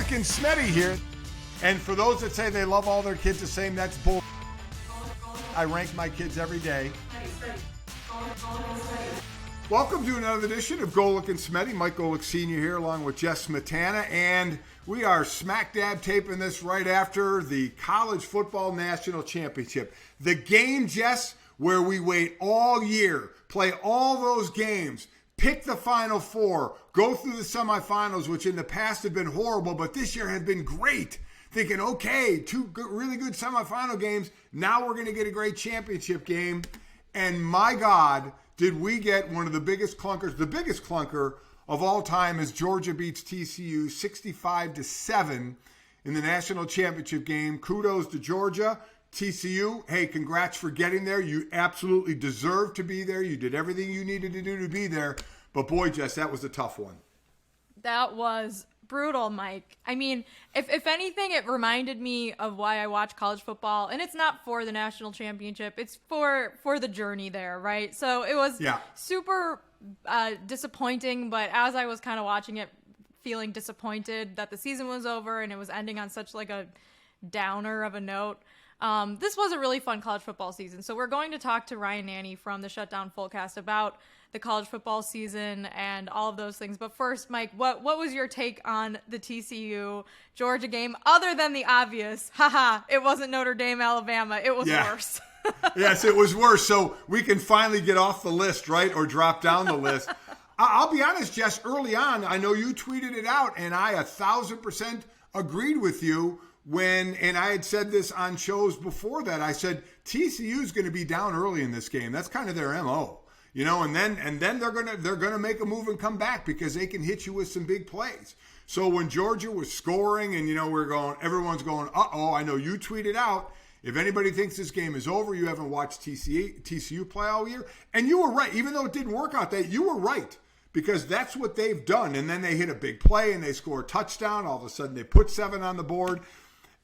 Golic and Smetty here. And for those that say they love all their kids the same, that's bull. I rank my kids every day. Welcome to another edition of Golic and Smetty. Mike Golic Sr. here along with Jess Smetana. And we are smack dab taping this right after the College Football National Championship. The game, Jess, where we wait all year, play all those games, pick the Final Four, go through the semifinals, which in the past have been horrible, but this year have been great. Thinking, okay, two really good semifinal games. Now we're going to get a great championship game. And my God, did we get one of the biggest clunkers. The biggest clunker of all time is Georgia beats TCU 65-7 in the national championship game. Kudos to Georgia. TCU, hey, congrats for getting there. You absolutely deserve to be there. You did everything you needed to do to be there. But boy, Jess, that was a tough one. That was brutal, Mike. I mean, if anything, it reminded me of why I watch college football, and it's not for the national championship. It's for the journey there, right? So it was super disappointing, but as I was kind of watching it, feeling disappointed that the season was over and it was ending on such like a downer of a note. This was a really fun college football season. So we're going to talk to Ryan Nanni from the Shutdown Fullcast about the college football season and all of those things. But first, Mike, what was your take on the TCU Georgia game, other than the obvious? It wasn't Notre Dame, Alabama. It was worse. Yes, it was worse. So we can finally get off the list, right? Or drop down the list. I'll be honest, Jess, early on, I know you tweeted it out, and I 1,000% agreed with you and I had said this on shows before that. I said TCU is going to be down early in this game. That's kind of their MO. You know, and then they're gonna make a move and come back because they can hit you with some big plays. So when Georgia was scoring and everyone's going, I know you tweeted out, if anybody thinks this game is over, you haven't watched TCU play all year. And you were right, even though it didn't work out that you were right. Because that's what they've done. And then they hit a big play and they score a touchdown. All of a sudden they put 7 on the board.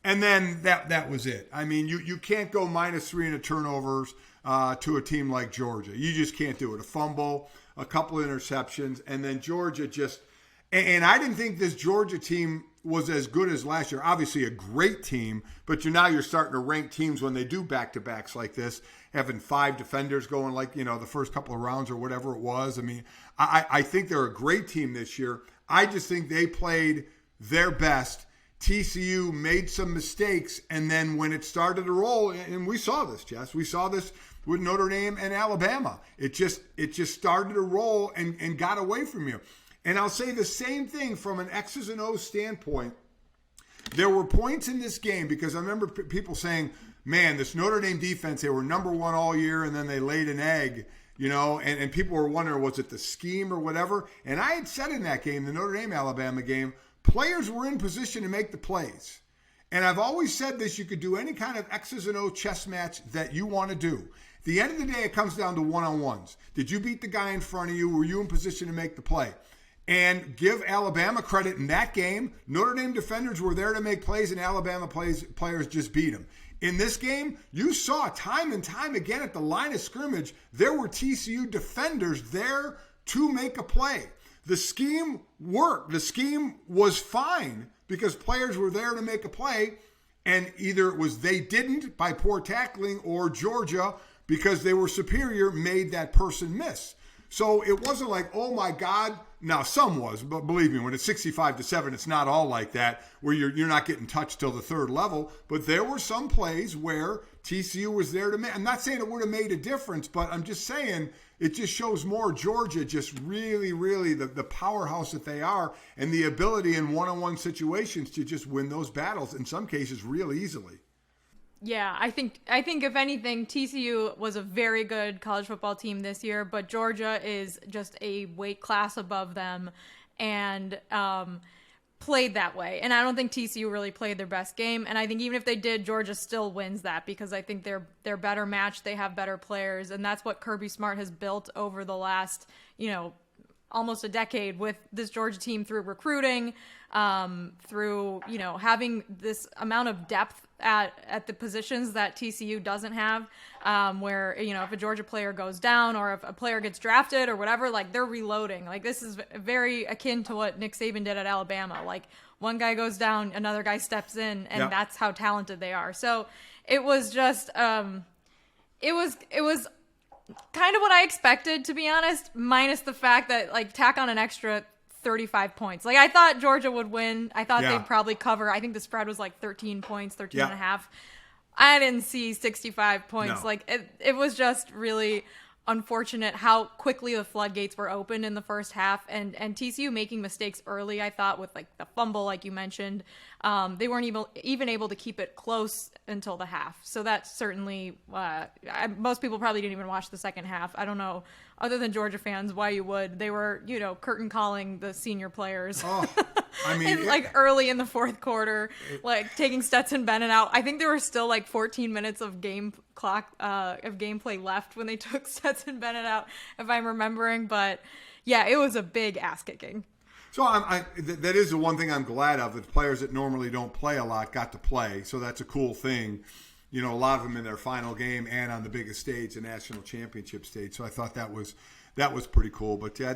And then that was it. I mean, you can't go -3 in the turnovers to a team like Georgia. You just can't do it. A fumble, a couple interceptions, and then Georgia just – and I didn't think this Georgia team was as good as last year. Obviously a great team, but you're starting to rank teams when they do back-to-backs like this, having 5 defenders going like, the first couple of rounds or whatever it was. I mean, I think they're a great team this year. I just think they played their best. TCU made some mistakes, and then when it started to roll, and we saw this, Jess, we saw this with Notre Dame and Alabama. It just started to roll and got away from you. And I'll say the same thing from an X's and O's standpoint. There were points in this game, because I remember people saying, man, this Notre Dame defense, they were number 1 all year, and then they laid an egg, and people were wondering, was it the scheme or whatever? And I had said in that game, the Notre Dame-Alabama game, players were in position to make the plays. And I've always said this, you could do any kind of X's and O chess match that you want to do. At the end of the day, it comes down to one-on-ones. Did you beat the guy in front of you? Were you in position to make the play? And give Alabama credit in that game. Notre Dame defenders were there to make plays, and Alabama players just beat them. In this game, you saw time and time again at the line of scrimmage, there were TCU defenders there to make a play. The scheme worked. The scheme was fine because players were there to make a play, and either it was they didn't by poor tackling, or Georgia, because they were superior, made that person miss. So it wasn't like, oh my God. Now some was, but believe me, when it's 65-7, it's not all like that, where you're not getting touched till the third level. But there were some plays where TCU was there to make. I'm not saying it would have made a difference, but I'm just saying it just shows more Georgia just really, really the powerhouse that they are, and the ability in one-on-one situations to just win those battles, in some cases real easily. Yeah, I think if anything, TCU was a very good college football team this year, but Georgia is just a weight class above them and played that way. And I don't think TCU really played their best game. And I think even if they did, Georgia still wins that, because I think they're better matched. They have better players, and that's what Kirby Smart has built over the last, almost a decade with this Georgia team, through recruiting, through, having this amount of depth at the positions that TCU doesn't have, where, if a Georgia player goes down or if a player gets drafted or whatever, like, they're reloading. Like, this is very akin to what Nick Saban did at Alabama. Like, one guy goes down, another guy steps in, and Yep. that's how talented they are. So it was just, it was kind of what I expected, to be honest, minus the fact that, like, tack on an extra 35 points. Like, I thought Georgia would win. I thought they'd probably cover. I think the spread was like 13 points, 13 and a half. I didn't see 65 points. No. Like, it was just really unfortunate how quickly the floodgates were opened in the first half, and TCU making mistakes early. I thought with, like, the fumble, like you mentioned, they weren't even able to keep it close until the half. So that certainly, most people probably didn't even watch the second half. I don't know, other than Georgia fans, why you would. They were, curtain calling the senior players. Oh, I mean, like early in the fourth quarter, like taking Stetson Bennett out. I think there were still like 14 minutes of gameplay left when they took Stetson Bennett out, if I'm remembering. But yeah, it was a big ass kicking. So that is the one thing I'm glad of. The players that normally don't play a lot got to play. So that's a cool thing. A lot of them in their final game and on the biggest stage, the national championship stage. So I thought that was pretty cool. But yeah,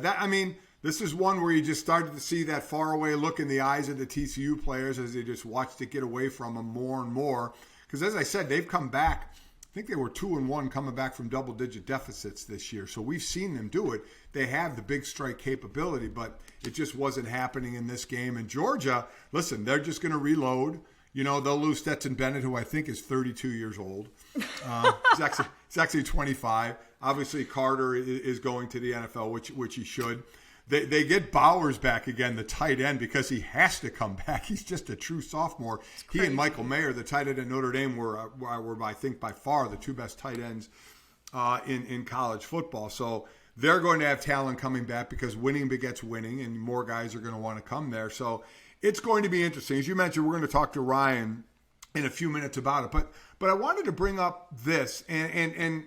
this is one where you just started to see that faraway look in the eyes of the TCU players as they just watched it get away from them more and more. Because as I said, they've come back. I think they were 2-1 coming back from double-digit deficits this year. So we've seen them do it. They have the big strike capability, but it just wasn't happening in this game. And Georgia, listen, they're just going to reload. They'll lose Stetson Bennett, who I think is 32 years old. He's actually 25. Obviously, Carter is going to the NFL, which he should. They get Bowers back again, the tight end, because he has to come back. He's just a true sophomore. He and Michael Mayer, the tight end at Notre Dame, were I think, by far the two best tight ends in college football. So they're going to have talent coming back because winning begets winning, and more guys are going to want to come there. So it's going to be interesting. As you mentioned, we're going to talk to Ryan in a few minutes about it. But I wanted to bring up this, and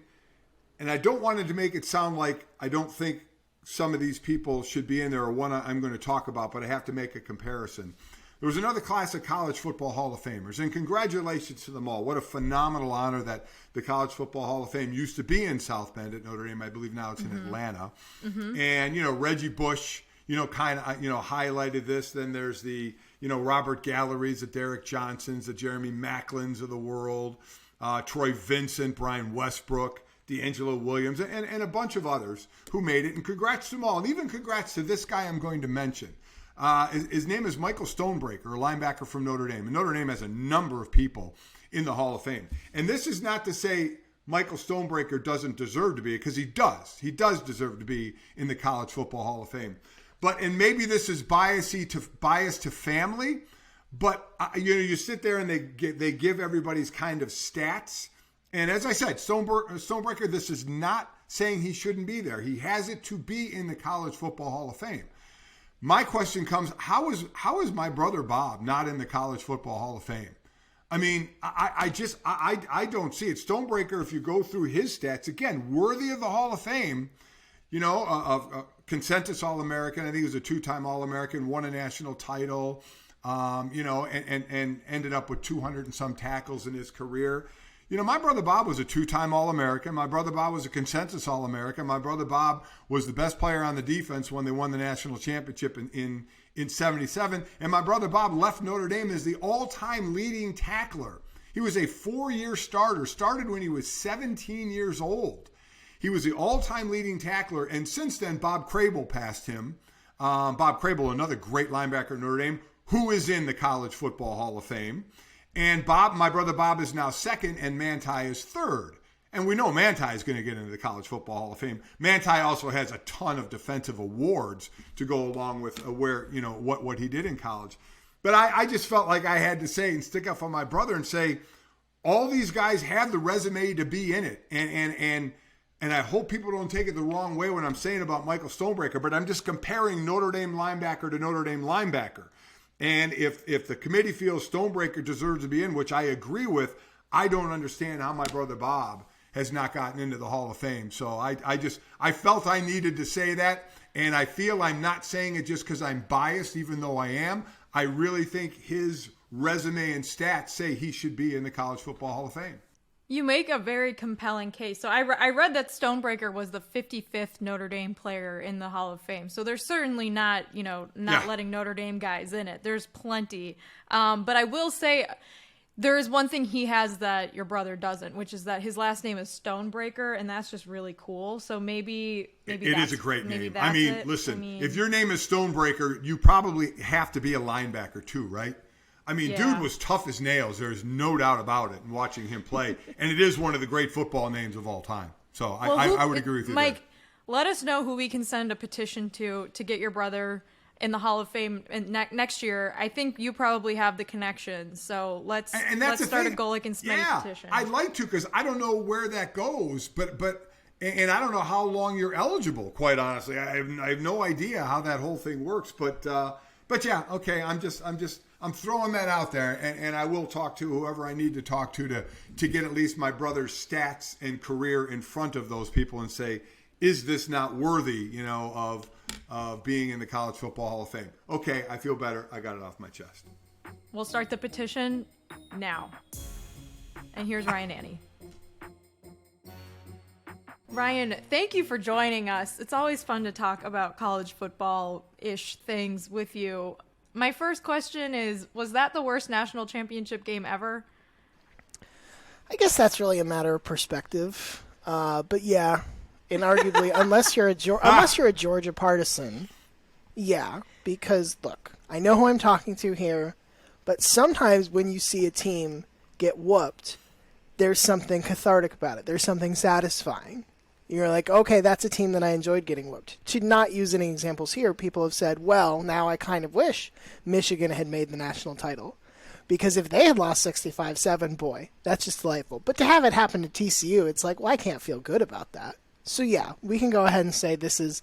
I don't want it to make it sound like I don't think some of these people should be in there or one I'm going to talk about, but I have to make a comparison. There was another class of college football Hall of Famers, and congratulations to them all. What a phenomenal honor that the College Football Hall of Fame used to be in South Bend at Notre Dame. I believe now it's in Atlanta. Mm-hmm. And, Reggie Bush, kind of, highlighted this. Then there's the, Robert Galleries, the Derek Johnsons, the Jeremy Macklins of the world, Troy Vincent, Brian Westbrook, D'Angelo Williams, and a bunch of others who made it. And congrats to them all. And even congrats to this guy I'm going to mention. His name is Michael Stonebreaker, a linebacker from Notre Dame. And Notre Dame has a number of people in the Hall of Fame. And this is not to say Michael Stonebreaker doesn't deserve to be, because he does. He does deserve to be in the College Football Hall of Fame. And maybe this is bias to family, but you sit there and they give everybody's kind of stats. And as I said, Stonebreaker, this is not saying he shouldn't be there. He has it to be in the College Football Hall of Fame. My question comes, how is my brother Bob not in the College Football Hall of Fame? I mean, I don't see it. Stonebreaker, if you go through his stats, again, worthy of the Hall of Fame, of consensus All-American. I think he was a 2-time All-American, won a national title, and ended up with 200 and some tackles in his career. My brother Bob was a 2-time All-American. My brother Bob was a consensus All-American. My brother Bob was the best player on the defense when they won the national championship in 77. And my brother Bob left Notre Dame as the all-time leading tackler. He was a 4-year starter, started when he was 17 years old. He was the all-time leading tackler, and since then, Bob Crable passed him. Bob Crable, another great linebacker at Notre Dame, who is in the College Football Hall of Fame. And my brother Bob is now second, and Manti is third. And we know Manti is going to get into the College Football Hall of Fame. Manti also has a ton of defensive awards to go along with what he did in college. But I just felt like I had to say and stick up for my brother and say, all these guys have the resume to be in it. And I hope people don't take it the wrong way when I'm saying about Michael Stonebreaker, but I'm just comparing Notre Dame linebacker to Notre Dame linebacker. And if the committee feels Stonebreaker deserves to be in, which I agree with, I don't understand how my brother Bob has not gotten into the Hall of Fame. So I felt I needed to say that, and I feel I'm not saying it just because I'm biased, even though I am. I really think his resume and stats say he should be in the College Football Hall of Fame. You make a very compelling case. So I read that Stonebreaker was the 55th Notre Dame player in the Hall of Fame. So they're certainly not, letting Notre Dame guys in it. There's plenty. But I will say there is one thing he has that your brother doesn't, which is that his last name is Stonebreaker, and that's just really cool. So maybe it is a great name. Listen, I mean, if your name is Stonebreaker, you probably have to be a linebacker too, right? Dude was tough as nails. There's no doubt about it in watching him play. And it is one of the great football names of all time. So I would agree with you Mike, there. Let us know who we can send a petition to get your brother in the Hall of Fame next year. I think you probably have the connections. So let's start a Golic and Smetty petition. I'd like to, because I don't know where that goes. And I don't know how long you're eligible, quite honestly. I have no idea how that whole thing works. But yeah, okay, I'm throwing that out there, and I will talk to whoever I need to talk to get at least my brother's stats and career in front of those people and say, is this not worthy, of being in the College Football Hall of Fame? Okay, I feel better. I got it off my chest. We'll start the petition now. And here's Ryan Nanni. Ryan, thank you for joining us. It's always fun to talk about college football-ish things with you. My first question is, was that the worst national championship game ever? I guess that's really a matter of perspective. But yeah, inarguably, unless you're a Georgia partisan, yeah, because look, I know who I'm talking to here, but sometimes when you see a team get whooped, there's something cathartic about it. There's something satisfying. You're like, okay, that's a team that I enjoyed getting whooped. To not use any examples here, people have said, well, now I kind of wish Michigan had made the national title. Because if they had lost 65-7, boy, that's just delightful. But to have it happen to TCU, it's like, well, I can't feel good about that. So yeah, we can go ahead and say this is,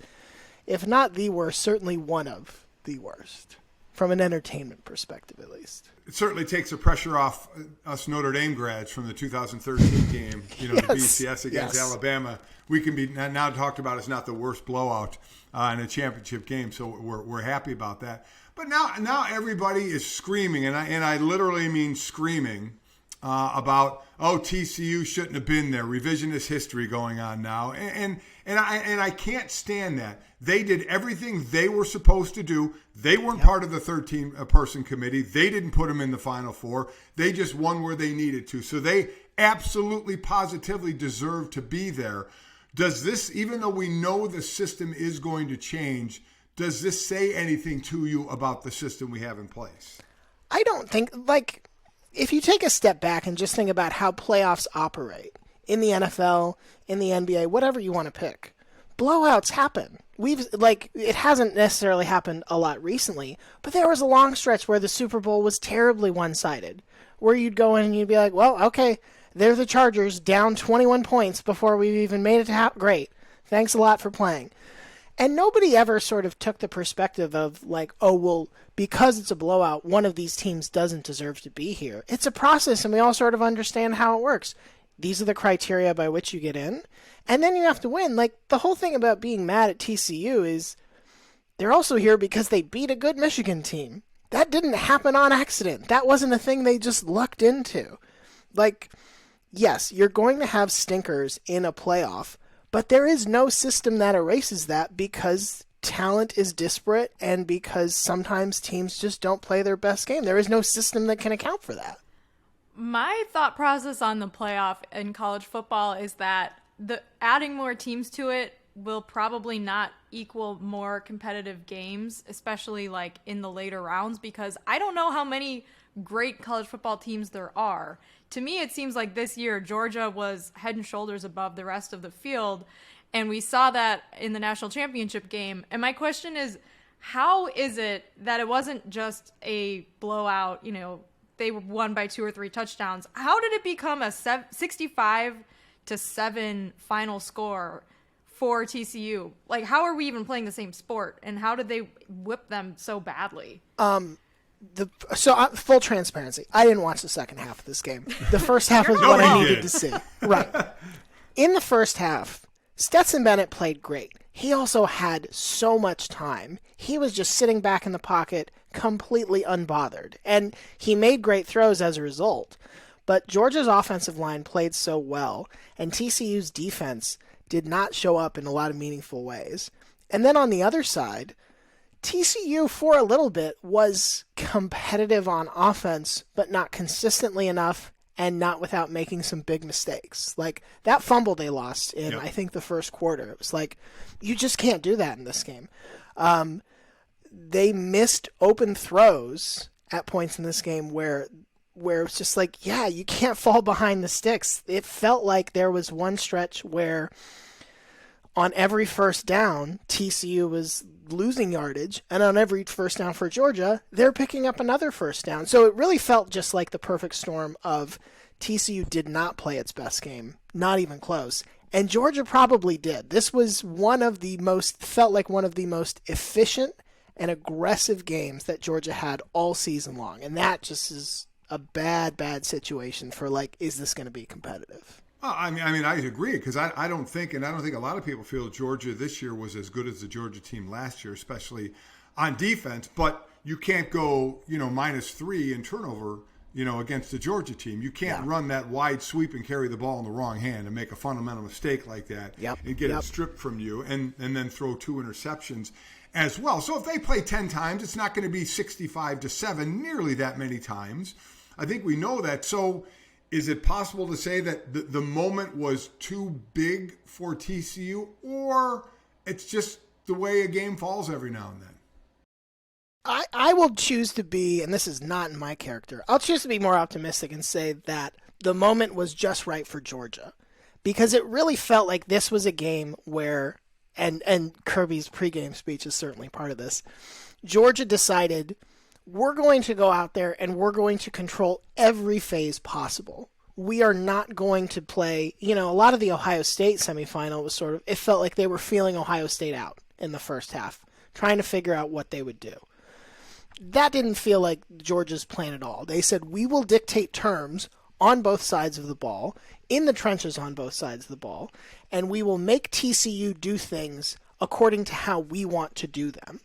if not the worst, certainly one of the worst. From an entertainment perspective, at least. It certainly takes the pressure off us Notre Dame grads from the 2013 game, the BCS against Alabama. We can be now talked about as not the worst blowout in a championship game, so we're happy about that. But now everybody is screaming, and I literally mean screaming about TCU shouldn't have been there. Revisionist history going on now, and I can't stand that. They did everything they were supposed to do. They weren't part of the 13-person committee. They didn't put them in the Final Four. They just won where they needed to. So they absolutely, positively deserve to be there. Does this, even though we know the system is going to change, does this say anything to you about the system we have in place? I don't think, if you take a step back and just think about how playoffs operate in the NFL, in the NBA, whatever you want to pick, blowouts happen. It hasn't necessarily happened a lot recently, but there was a long stretch where the Super Bowl was terribly one-sided, where you'd go in and you'd be like, well, okay, they're the Chargers, down 21 points before we even made it to great. Thanks a lot for playing. And nobody ever sort of took the perspective of because it's a blowout, one of these teams doesn't deserve to be here. It's a process, and we all sort of understand how it works. These are the criteria by which you get in. And then you have to win. The whole thing about being mad at TCU is they're also here because they beat a good Michigan team. That didn't happen on accident. That wasn't a thing they just lucked into. Yes, you're going to have stinkers in a playoff, but there is no system that erases that because talent is disparate and because sometimes teams just don't play their best game. There is no system that can account for that. My thought process on the playoff in college football is that adding more teams to it will probably not equal more competitive games, especially in the later rounds, because I don't know how many great college football teams there are. To me, it seems like this year Georgia was head and shoulders above the rest of the field, and we saw that in the national championship game. And my question is, how is it that it wasn't just a blowout, they won by 2 or 3 touchdowns? How did it become a 65-7 final score for TCU? How are we even playing the same sport, and how did they whip them so badly? Full transparency, I didn't watch the second half of this game. The first half was what I needed to see. Right. In the first half, Stetson Bennett played great. He also had so much time. He was just sitting back in the pocket, completely unbothered. And he made great throws as a result. But Georgia's offensive line played so well, and TCU's defense did not show up in a lot of meaningful ways. And then on the other side, TCU for a little bit was competitive on offense, but not consistently enough and not without making some big mistakes. Like that fumble they lost in, I think, the first quarter. It was like, you just can't do that in this game. They missed open throws at points in this game where it was just like, yeah, you can't fall behind the sticks. It felt like there was one stretch where on every first down, TCU was losing yardage, and on every first down for Georgia, they're picking up another first down. So it really felt just like the perfect storm of TCU did not play its best game, not even close. And Georgia probably did. This was felt like one of the most efficient and aggressive games that Georgia had all season long. And that just is a bad situation for is this going to be competitive? I mean, I agree because I don't think a lot of people feel Georgia this year was as good as the Georgia team last year, especially on defense. But you can't go, -3 in turnover, against the Georgia team. You can't run that wide sweep and carry the ball in the wrong hand and make a fundamental mistake like that and get it stripped from you and then throw 2 interceptions as well. So if they play 10 times, it's not going to be 65-7 nearly that many times. I think we know that. So is it possible to say that the moment was too big for TCU, or it's just the way a game falls every now and then? I will choose to be, and this is not in my character, I'll choose to be more optimistic and say that the moment was just right for Georgia. Because it really felt like this was a game where, and Kirby's pregame speech is certainly part of this, Georgia decided, we're going to go out there and we're going to control every phase possible. We are not going to play, a lot of the Ohio State semifinal was it felt like they were feeling Ohio State out in the first half, trying to figure out what they would do. That didn't feel like Georgia's plan at all. They said, we will dictate terms on both sides of the ball, in the trenches on both sides of the ball, and we will make TCU do things according to how we want to do them.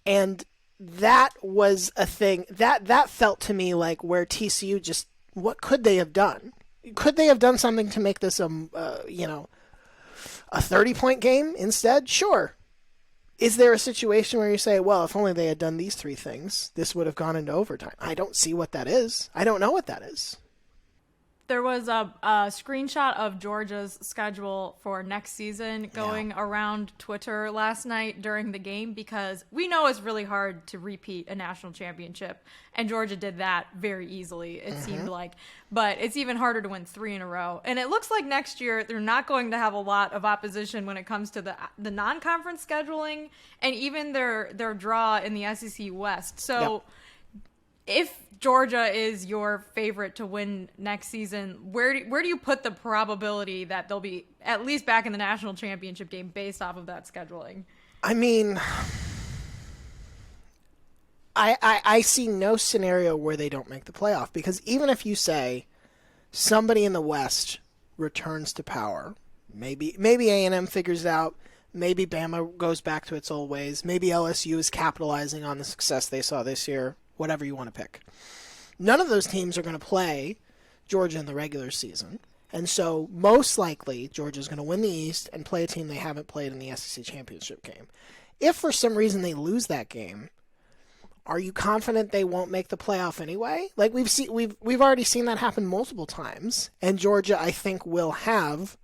And that was a thing that felt to me like where TCU just, what could they have done? Could they have done something to make this a 30-point game instead? Sure. Is there a situation where you say, well, if only they had done these 3 things, this would have gone into overtime? I don't see what that is. I don't know what that is. There was a screenshot of Georgia's schedule for next season going around Twitter last night during the game because we know it's really hard to repeat a national championship, and Georgia did that very easily, it seemed like. But it's even harder to win 3 in a row. And it looks like next year they're not going to have a lot of opposition when it comes to the non-conference scheduling and even their draw in the SEC West. So if Georgia is your favorite to win next season, where do you put the probability that they'll be at least back in the national championship game based off of that scheduling? I mean, I see no scenario where they don't make the playoff, because even if you say somebody in the West returns to power, maybe A&M figures it out, maybe Bama goes back to its old ways, maybe LSU is capitalizing on the success they saw this year, whatever you want to pick. None of those teams are going to play Georgia in the regular season. And so most likely Georgia's going to win the East and play a team they haven't played in the SEC championship game. If for some reason they lose that game, are you confident they won't make the playoff anyway? Like we've already seen that happen multiple times. And Georgia, I think, will have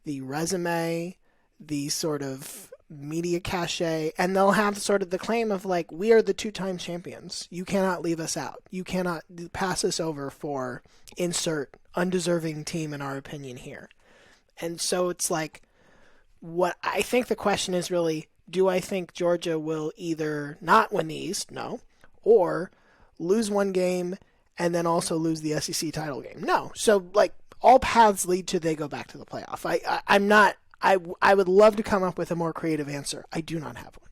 the resume, the sort of media cachet, and they'll have sort of the claim of we are the 2-time champions. You cannot leave us out. You cannot pass us over for insert undeserving team in our opinion here. And so it's what I think the question is really, do I think Georgia will either not win the East? No. Or lose one game and then also lose the SEC title game? No. So all paths lead to they go back to the playoff. I would love to come up with a more creative answer. I do not have one.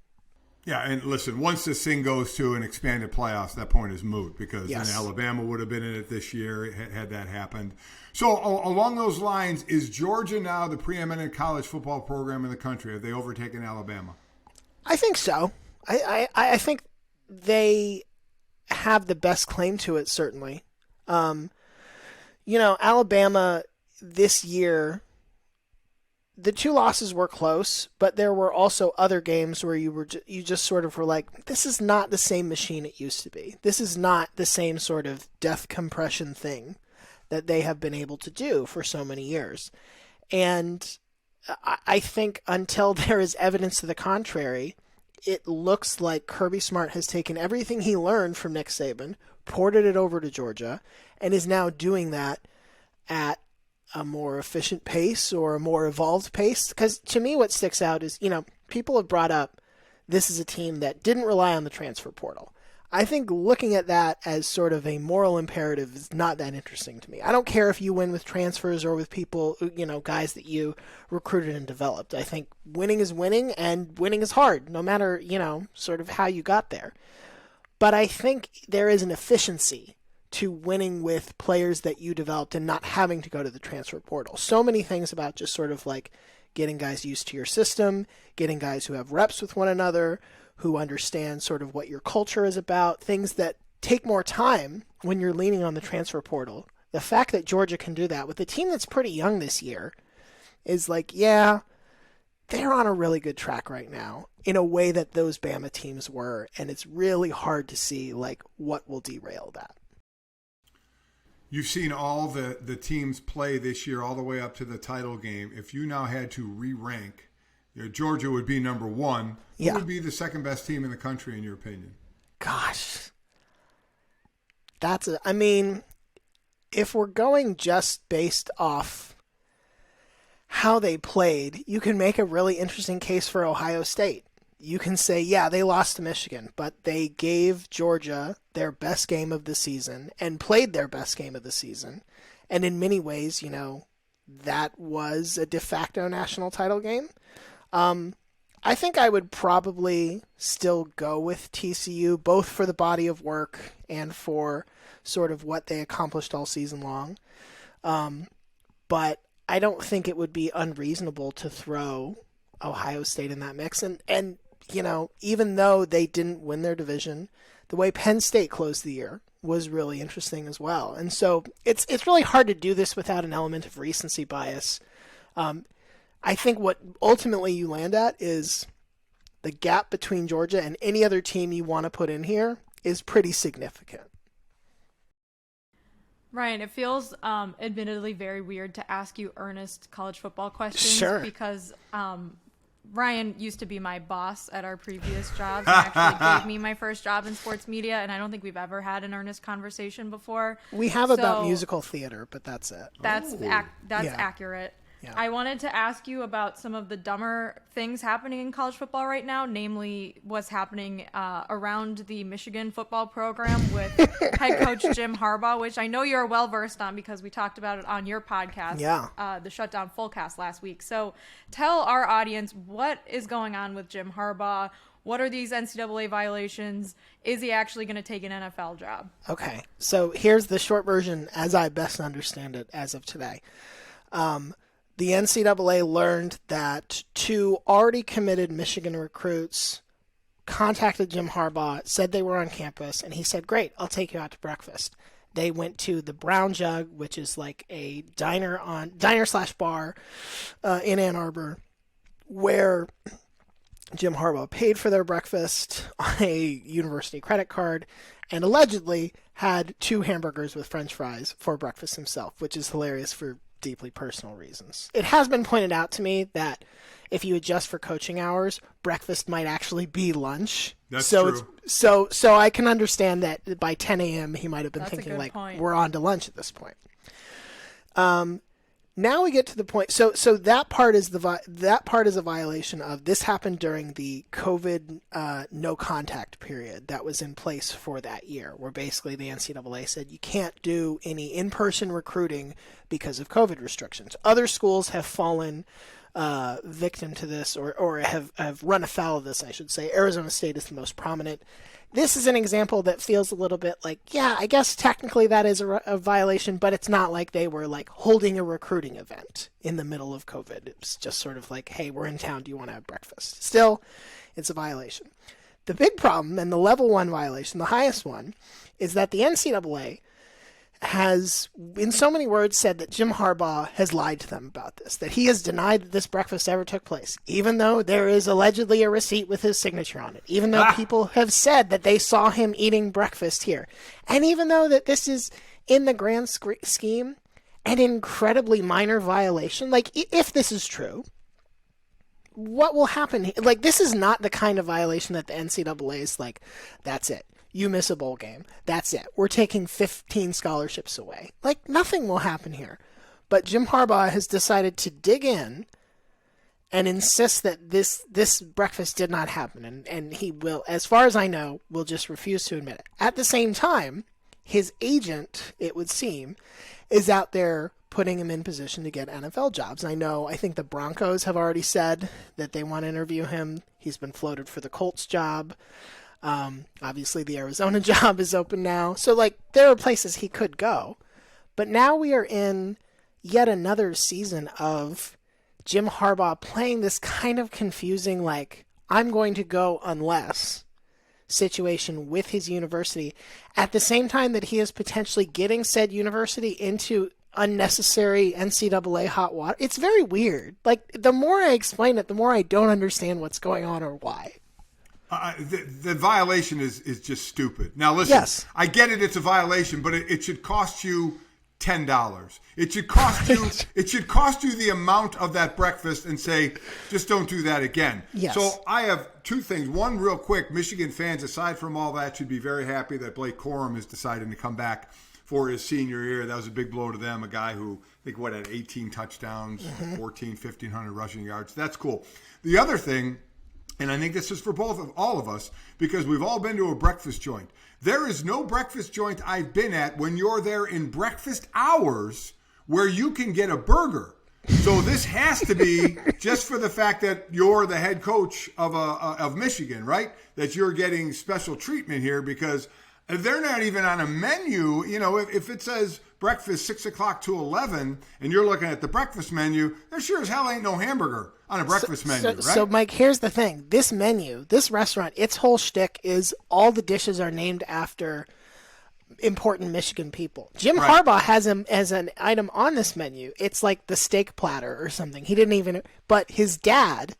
Yeah, and listen, once this thing goes to an expanded playoffs, that point is moot because then Alabama would have been in it this year had that happened. So along those lines, is Georgia now the preeminent college football program in the country? Have they overtaken Alabama? I think so. I think they have the best claim to it, certainly. Alabama this year, the 2 losses were close, but there were also other games where you just sort of were like, this is not the same machine it used to be. This is not the same sort of death compression thing that they have been able to do for so many years. And I think until there is evidence to the contrary, it looks like Kirby Smart has taken everything he learned from Nick Saban, ported it over to Georgia, and is now doing that at a more efficient pace or a more evolved pace. Because to me, what sticks out is, people have brought up this is a team that didn't rely on the transfer portal. I think looking at that as sort of a moral imperative is not that interesting to me. I don't care if you win with transfers or with people, guys that you recruited and developed. I think winning is winning, and winning is hard, no matter, sort of how you got there. But I think there is an efficiency to winning with players that you developed and not having to go to the transfer portal. So many things about just sort of like getting guys used to your system, getting guys who have reps with one another, who understand sort of what your culture is about, things that take more time when you're leaning on the transfer portal. The fact that Georgia can do that with a team that's pretty young this year is like, yeah, they're on a really good track right now in a way that those Bama teams were, and it's really hard to see like what will derail that. You've seen all the teams play this year all the way up to the title game. If you now had to re-rank, Georgia would be number 1. Who would be the second best team in the country in your opinion? Gosh. If we're going just based off how they played, you can make a really interesting case for Ohio State. You can say, yeah, they lost to Michigan, but they gave Georgia their best game of the season and played their best game of the season. And in many ways, that was a de facto national title game. I think I would probably still go with TCU, both for the body of work and for sort of what they accomplished all season long. But I don't think it would be unreasonable to throw Ohio State in that mix. And even though they didn't win their division, the way Penn State closed the year was really interesting as well. And so it's really hard to do this without an element of recency bias. I think what ultimately you land at is the gap between Georgia and any other team you want to put in here is pretty significant. Ryan, it feels admittedly very weird to ask you earnest college football questions. Sure. Because Ryan used to be my boss at our previous jobs and actually gave me my first job in sports media, and I don't think we've ever had an earnest conversation before. We have about musical theater, but that's it. That's accurate. Yeah. I wanted to ask you about some of the dumber things happening in college football right now, namely what's happening around the Michigan football program with head coach Jim Harbaugh, which I know you're well versed on because we talked about it on your podcast, the Shutdown Fullcast last week. So tell our audience what is going on with Jim Harbaugh. What are these NCAA violations? Is he actually going to take an NFL job? Okay, so here's the short version as I best understand it as of today. The NCAA learned that 2 already committed Michigan recruits contacted Jim Harbaugh, said they were on campus, and he said, great, I'll take you out to breakfast. They went to the Brown Jug, which is like a diner/bar in Ann Arbor, where Jim Harbaugh paid for their breakfast on a university credit card and allegedly had 2 hamburgers with French fries for breakfast himself, which is hilarious for deeply personal reasons. It has been pointed out to me that if you adjust for coaching hours, breakfast might actually be lunch. That's true. So I can understand that by 10 a.m. he might have been thinking like, we're on to lunch at this point. Now we get to the point. So that part is a violation of this happened during the COVID no contact period that was in place for that year, where basically the NCAA said you can't do any in-person recruiting because of COVID restrictions. Other schools have fallen victim to this or have run afoul of this, I should say. Arizona State is the most prominent. This is an example that feels a little bit like, yeah, I guess technically that is a violation, but it's not like they were like holding a recruiting event in the middle of COVID. It's just sort of like, hey, we're in town. Do you want to have breakfast? Still, it's a violation. The big problem and the level 1 violation, the highest one, is that the NCAA has, in so many words, said that Jim Harbaugh has lied to them about this, that he has denied that this breakfast ever took place, even though there is allegedly a receipt with his signature on it, even though people have said that they saw him eating breakfast here, and even though that this is, in the grand scheme, an incredibly minor violation. Like, if this is true, what will happen? Like, this is not the kind of violation that the NCAA is like, that's it. You miss a bowl game. That's it. We're taking 15 scholarships away. Like, nothing will happen here. But Jim Harbaugh has decided to dig in and insist that this breakfast did not happen. And he will, as far as I know, will just refuse to admit it. At the same time, his agent, it would seem, is out there putting him in position to get NFL jobs. I think the Broncos have already said that they want to interview him. He's been floated for the Colts job. Obviously, the Arizona job is open now. So, like, there are places he could go. But now we are in yet another season of Jim Harbaugh playing this kind of confusing, like, I'm going to go unless situation with his university at the same time that he is potentially getting said university into unnecessary NCAA hot water. It's very weird. Like, the more I explain it, the more I don't understand what's going on or why. The violation is just stupid. Now, listen, yes. I get it. It's a violation, but it should cost you $10. It should cost you. It should cost you the amount of that breakfast, and say, just don't do that again. Yes. So I have two things. One, real quick, Michigan fans, aside from all that, should be very happy that Blake Corum is deciding to come back for his senior year. That was a big blow to them. A guy who, I think, had 18 touchdowns, 1,500 rushing yards. That's cool. The other thing, and I think this is for all of us, because we've all been to a breakfast joint. There is no breakfast joint I've been at when you're there in breakfast hours where you can get a burger. So this has to be just for the fact that you're the head coach of Michigan, right? That you're getting special treatment here, because they're not even on a menu. You know, if it says breakfast 6 o'clock to 11 and you're looking at the breakfast menu, there sure as hell ain't no hamburger on a breakfast menu, right? So, Mike, here's the thing. This menu, this restaurant, its whole shtick is all the dishes are named after important Michigan people. Jim Harbaugh has him as an item on this menu. It's like the steak platter or something. He didn't even, but his dad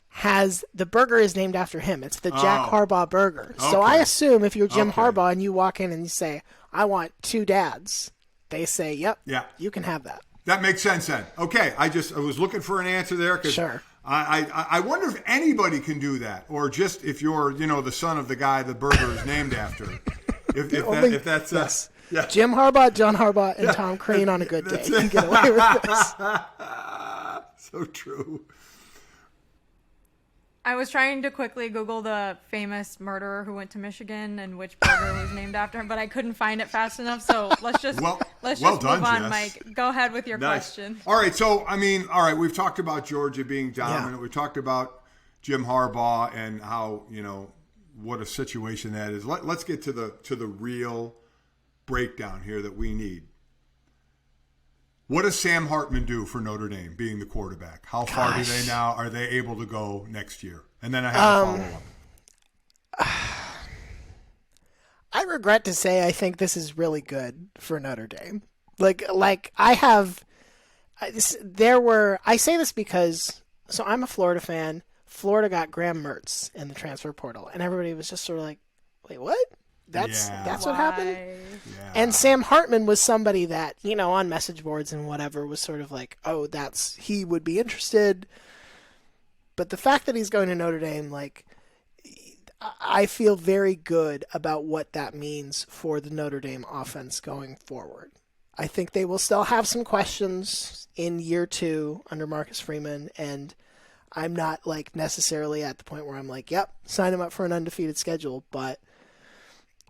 has, the burger is named after him. It's the Jack Harbaugh burger. Okay. So I assume if you're Jim Harbaugh and you walk in and you say, I want 2 dads, they say, yep, you can have that. That makes sense then. Okay, I was looking for an answer there, because sure. I wonder if anybody can do that, or just if you're, the son of the guy the burger is named after. If that's yes. Jim Harbaugh, John Harbaugh, and Tom Crean on a good day can get away with this. So true. I was trying to quickly Google the famous murderer who went to Michigan and which burger was named after him, but I couldn't find it fast enough. So let's just move on, Jess. Mike. Go ahead with your question. All right. So, we've talked about Georgia being dominant. Yeah. We talked about Jim Harbaugh and how, what a situation that is. Let's get to the real breakdown here that we need. What does Sam Hartman do for Notre Dame, being the quarterback? How far do they now? Are they able to go next year? And then I have a follow-up. I regret to say I think this is really good for Notre Dame. I say this because, so I'm a Florida fan. Florida got Graham Mertz in the transfer portal, and everybody was just sort of like, wait, what? That's what happened? Yeah. And Sam Hartman was somebody that, on message boards and whatever was sort of like, oh, he would be interested. But the fact that he's going to Notre Dame, I feel very good about what that means for the Notre Dame offense going forward. I think they will still have some questions in year 2 under Marcus Freeman, and I'm not necessarily at the point where I'm like, yep, sign him up for an undefeated schedule, but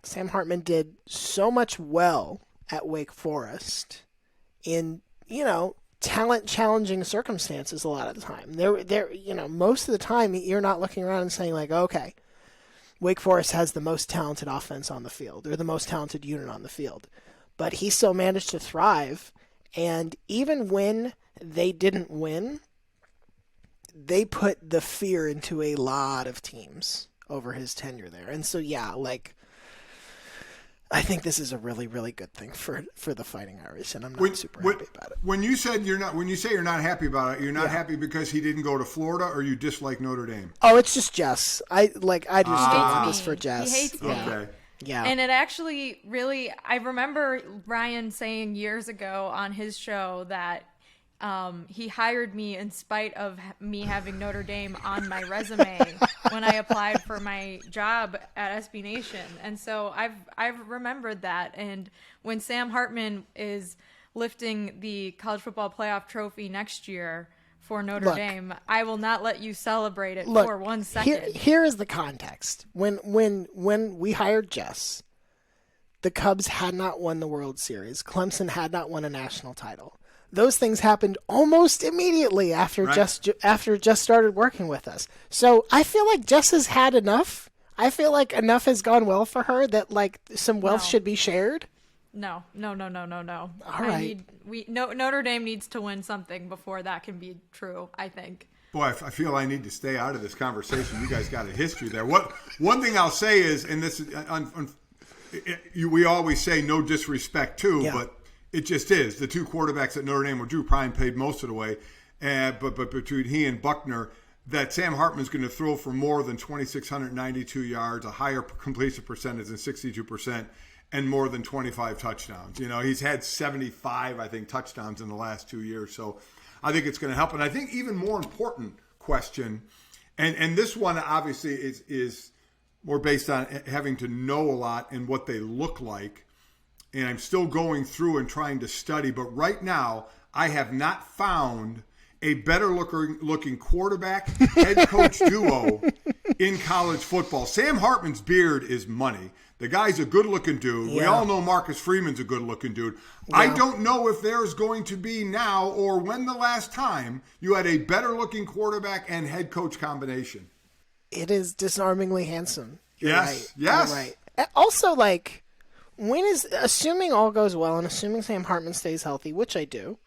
Sam Hartman did so much well at Wake Forest in, talent challenging circumstances a lot of the time. Most of the time you're not looking around and saying okay, Wake Forest has the most talented offense on the field or the most talented unit on the field. But he still managed to thrive, and even when they didn't win, they put the fear into a lot of teams over his tenure there. And so, I think this is a really, really good thing for the Fighting Irish, and I'm not super happy about it. When you say you're not happy about it, you're not happy because he didn't go to Florida, or you dislike Notre Dame? Oh, it's just Jess. I just don't want this for Jess. He hates me. Okay. Yeah. And it actually really, I remember Ryan saying years ago on his show that he hired me in spite of me having Notre Dame on my resume when I applied for my job at SB Nation. And so I've remembered that. And when Sam Hartman is lifting the college football playoff trophy next year for Notre Dame, I will not let you celebrate it for 1 second. Here is the context. When we hired Jess, the Cubs had not won the World Series. Clemson had not won a national title. Those things happened almost immediately after Jess started working with us. So I feel like Jess has had enough. I feel like enough has gone well for her that like some wealth should be shared. No. All right. Notre Dame needs to win something before that can be true, I think. Boy, I feel I need to stay out of this conversation. You guys got a history there. One thing I'll say is, and this is, we always say no disrespect to, but it just is. The two quarterbacks at Notre Dame were Drew Pine paid most of the way, but between he and Buckner, that Sam Hartman's going to throw for more than 2,692 yards, a higher completion percentage than 62%, and more than 25 touchdowns. You know, he's had 75, I think, touchdowns in the last 2 years. So I think it's going to help. And I think even more important question, and this one obviously is more based on having to know a lot and what they look like. And I'm still going through and trying to study. But right now, I have not found a better looking quarterback head coach duo in college football. Sam Hartman's beard is money. The guy's a good-looking dude. Yeah. We all know Marcus Freeman's a good-looking dude. Yeah. I don't know if there's going to be now or when the last time you had a better-looking quarterback and head coach combination. It is disarmingly handsome. You're yes, right. yes. You're right. Also, like, assuming all goes well and assuming Sam Hartman stays healthy, which I do,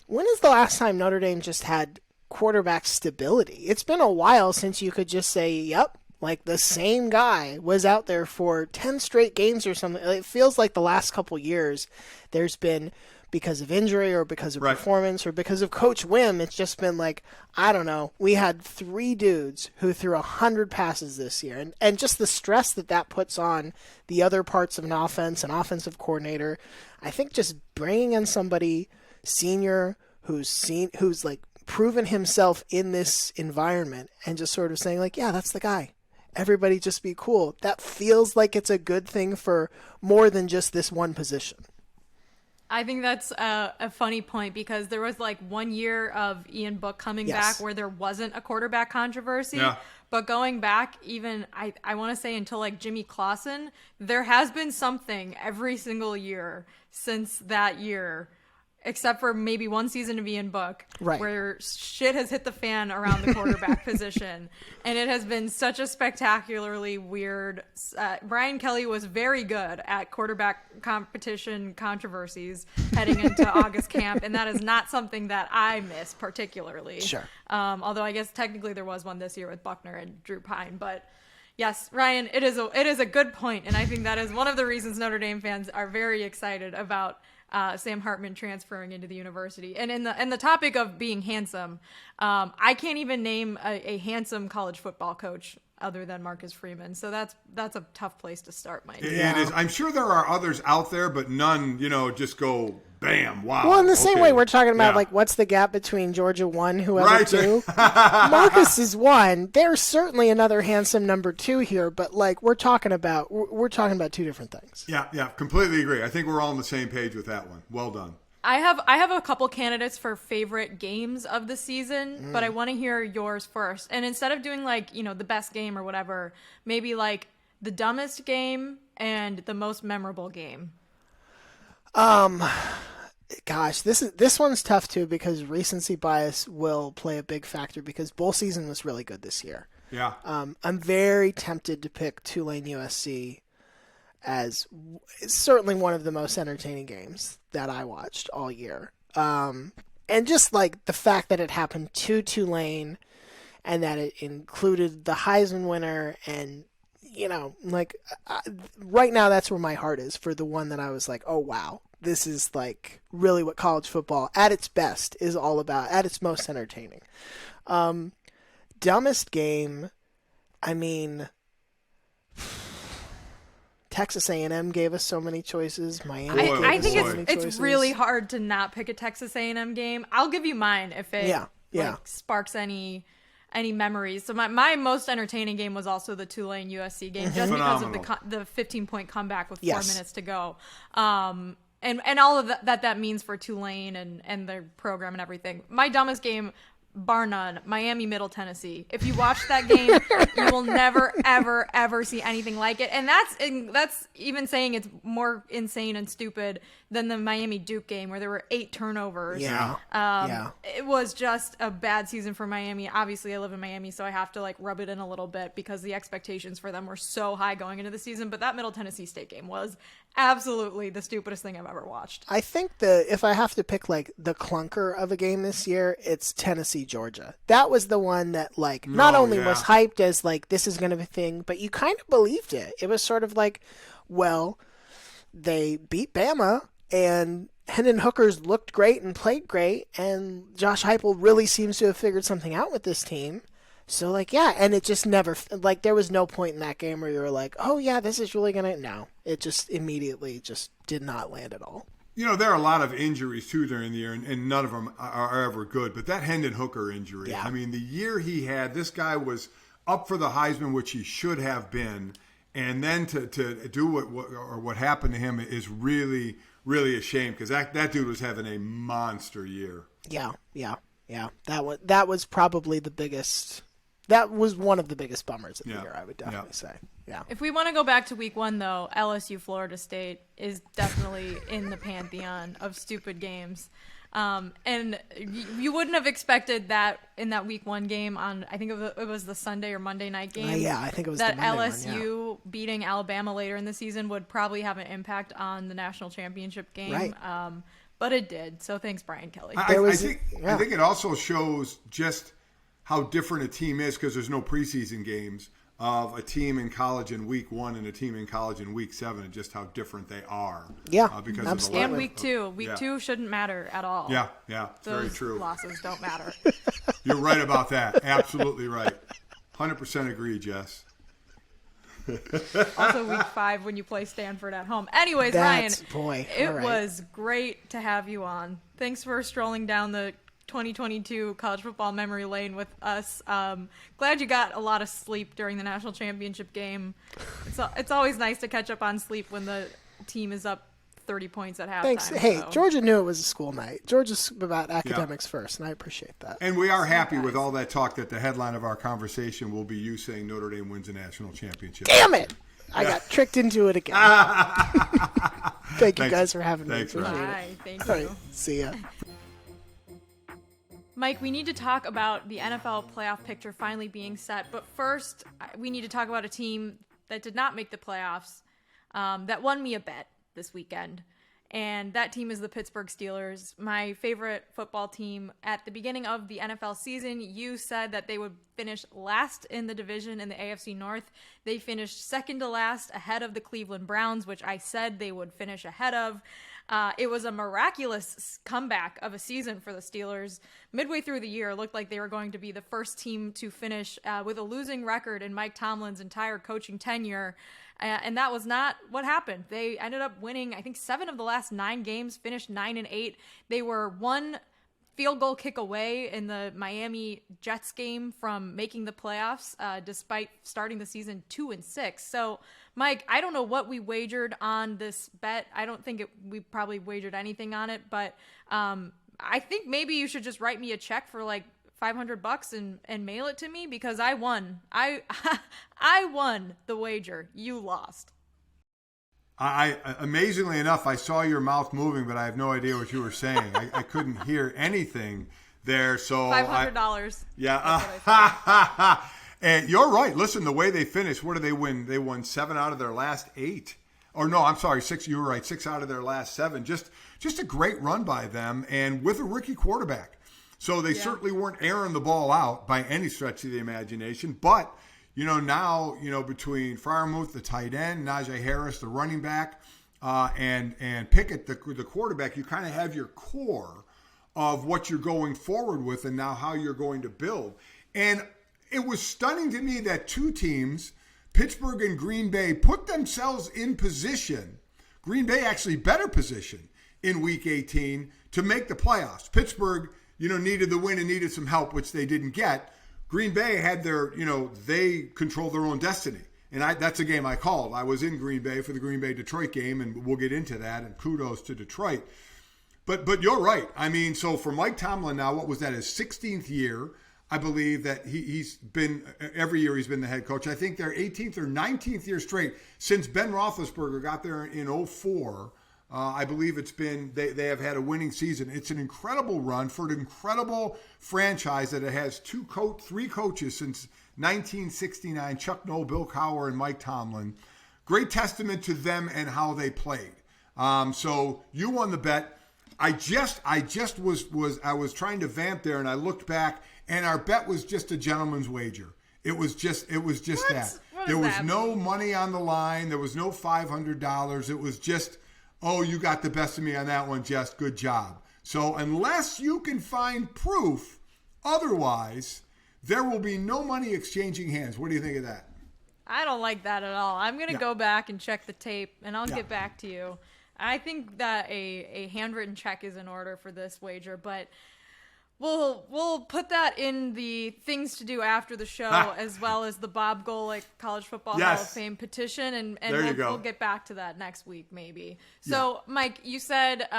when is the last time Notre Dame just had quarterback stability? It's been a while since you could just say, yep, like the same guy was out there for 10 straight games or something. It feels like the last couple years there's been, because of injury or because of performance or because of Coach Wim, it's just been like, I don't know, we had 3 dudes who threw 100 passes this year. And just the stress that puts on the other parts of an offense, an offensive coordinator, I think just bringing in somebody senior who's like proven himself in this environment and just sort of saying like, yeah, that's the guy. Everybody just be cool. That feels like it's a good thing for more than just this one position. I think that's a funny point because there was like 1 year of Ian Book coming back where there wasn't a quarterback controversy. Yeah. But going back even, I want to say until like Jimmy Clausen, there has been something every single year since that year, except for maybe one season of Ian Book, where shit has hit the fan around the quarterback position. And it has been such a spectacularly weird... Brian Kelly was very good at quarterback competition controversies heading into August camp, and that is not something that I miss particularly. Sure. Although I guess technically there was one this year with Buckner and Drew Pine, but... Yes, Ryan, it is a good point, and I think that is one of the reasons Notre Dame fans are very excited about Sam Hartman transferring into the university. And in the topic of being handsome, I can't even name a handsome college football coach other than Marcus Freeman. So that's a tough place to start, Mike. It is. I'm sure there are others out there, but none, just go bam, wow. Well, in the same way we're talking about like what's the gap between Georgia 1, whoever 2. Marcus is 1. There's certainly another handsome number 2 here, but like we're talking about 2 different things. Yeah, completely agree. I think we're all on the same page with that one. Well done. I have a couple candidates for favorite games of the season, but I want to hear yours first. And instead of doing like, the best game or whatever, maybe like the dumbest game and the most memorable game. Gosh, this one's tough too because recency bias will play a big factor because bowl season was really good this year. Yeah. I'm very tempted to pick Tulane USC as certainly one of the most entertaining games that I watched all year. And just like the fact that it happened to Tulane and that it included the Heisman winner and right now that's where my heart is for the one that I was like, oh, wow, this is like really what college football at its best is all about, at its most entertaining. Dumbest game, I mean, Texas A&M gave us so many choices. Miami gave I us think so many choices. it's really hard to not pick a Texas A&M game. I'll give you mine if it sparks any memories. So my most entertaining game was also the Tulane USC game, just because of the 15-point comeback with 4 minutes to go. And all of that means for Tulane and their program and everything. My dumbest game, bar none, Miami Middle Tennessee. If you watch that game, you will never ever see anything like it. And that's even saying it's more insane and stupid than the Miami Duke game where there were 8 turnovers. It was just a bad season for Miami. Obviously I live in Miami, so I have to like rub it in a little bit because the expectations for them were so high going into the season. But that Middle Tennessee State game was absolutely the stupidest thing I've ever watched. I think if I have to pick like the clunker of a game this year, it's Tennessee Georgia. That was the one that like not only was hyped as like this is going to be a thing, but you kind of believed it. It was sort of like, well, they beat Bama and Hendon Hooker's looked great and played great, and Josh Heupel really seems to have figured something out with this team. So, like, yeah, and it just never, like, there was no point in that game where you were like, oh, yeah, this is really going to, no. It just immediately just did not land at all. You know, there are a lot of injuries, too, during the year, and none of them are ever good. But that Hendon Hooker injury, I mean, the year he had, this guy was up for the Heisman, which he should have been. And then to do what happened to him is really, really a shame because that dude was having a monster year. Yeah. That was probably the biggest. That was one of the biggest bummers of the year, I would definitely say. Yeah. If we want to go back to week 1, though, LSU Florida State is definitely in the pantheon of stupid games. And you wouldn't have expected that in that week 1 game on, I think it was the Sunday or Monday night game. I think it was that the Monday LSU beating Alabama later in the season would probably have an impact on the national championship game. Right. But it did. So thanks, Brian Kelly. I think it also shows just how different a team is because there's no preseason games of a team in college in week 1 and a team in college in week 7 and just how different they are. Yeah, because absolutely. And week 2. Week 2 shouldn't matter at all. Yeah, very Those true. losses don't matter. You're right about that. Absolutely right. 100% agree, Jess. Also week 5 when you play Stanford at home. Anyways, Ryan, it was great to have you on. Thanks for strolling down the 2022 college football memory lane with us. Glad you got a lot of sleep during the national championship game. It's always nice to catch up on sleep when the team is up 30 points at halftime. Thanks. Hey, Georgia knew it was a school night. Georgia's about academics first, and I appreciate that. And we are happy with all that talk that the headline of our conversation will be you saying Notre Dame wins a national championship. Damn it! I got tricked into it again. Thank you guys for having me. Thanks, Bye. Thank you. All right, see ya. Mike, we need to talk about the NFL playoff picture finally being set. But first, we need to talk about a team that did not make the playoffs that won me a bet this weekend. And that team is the Pittsburgh Steelers, my favorite football team. At the beginning of the NFL season, you said that they would finish last in the division in the AFC North. They finished second to last ahead of the Cleveland Browns, which I said they would finish ahead of. It was a miraculous comeback of a season for the Steelers. Midway through the year, it looked like they were going to be the first team to finish with a losing record in Mike Tomlin's entire coaching tenure. And that was not what happened. They ended up winning, I think, 7 of the last 9 games, finished 9-8. They were 1 field goal kick away in the Miami Jets game from making the playoffs, despite starting the season 2-6. So, Mike, I don't know what we wagered on this bet. I don't think we probably wagered anything on it, but I think maybe you should just write me a check for like $500 and mail it to me because I won. I won the wager. You lost. I amazingly enough, I saw your mouth moving, but I have no idea what you were saying. I couldn't hear anything there. So $500. Yeah. And you're right. Listen, the way they finished, what did they win? They won 7 out of their last 8. Or no, I'm sorry, 6. You were right. 6 out of their last 7. Just a great run by them, and with a rookie quarterback. So they certainly weren't airing the ball out by any stretch of the imagination. But now, between Freiermuth, the tight end, Najee Harris, the running back, and Pickett, the quarterback, you kind of have your core of what you're going forward with and now how you're going to build. And it was stunning to me that two teams, Pittsburgh and Green Bay, put themselves in position. Green Bay actually better position in Week 18 to make the playoffs. Pittsburgh, needed the win and needed some help, which they didn't get. Green Bay had their, they controlled their own destiny. And that's a game I called. I was in Green Bay for the Green Bay-Detroit game, and we'll get into that, and kudos to Detroit. But you're right. I mean, so for Mike Tomlin now, what was that, his 16th year? I believe that he's been, every year he's been the head coach. I think their 18th or 19th year straight since Ben Roethlisberger got there in 2004. I believe it's been, they have had a winning season. It's an incredible run for an incredible franchise that it has three coaches since 1969, Chuck Noll, Bill Cowher, and Mike Tomlin. Great testament to them and how they played. So you won the bet. I was trying to vamp there, and I looked back, and our bet was just a gentleman's wager. It was just that. There was no money on the line. There was no $500. It was just, oh, you got the best of me on that one, Jess. Good job. So unless you can find proof otherwise, there will be no money exchanging hands. What do you think of that? I don't like that at all. I'm going to go back and check the tape, and I'll get back to you. I think that a handwritten check is in order for this wager, but we'll put that in the things to do after the show, as well as the Bob Golic College Football Hall of Fame petition, and we'll get back to that next week maybe. So, Mike, you said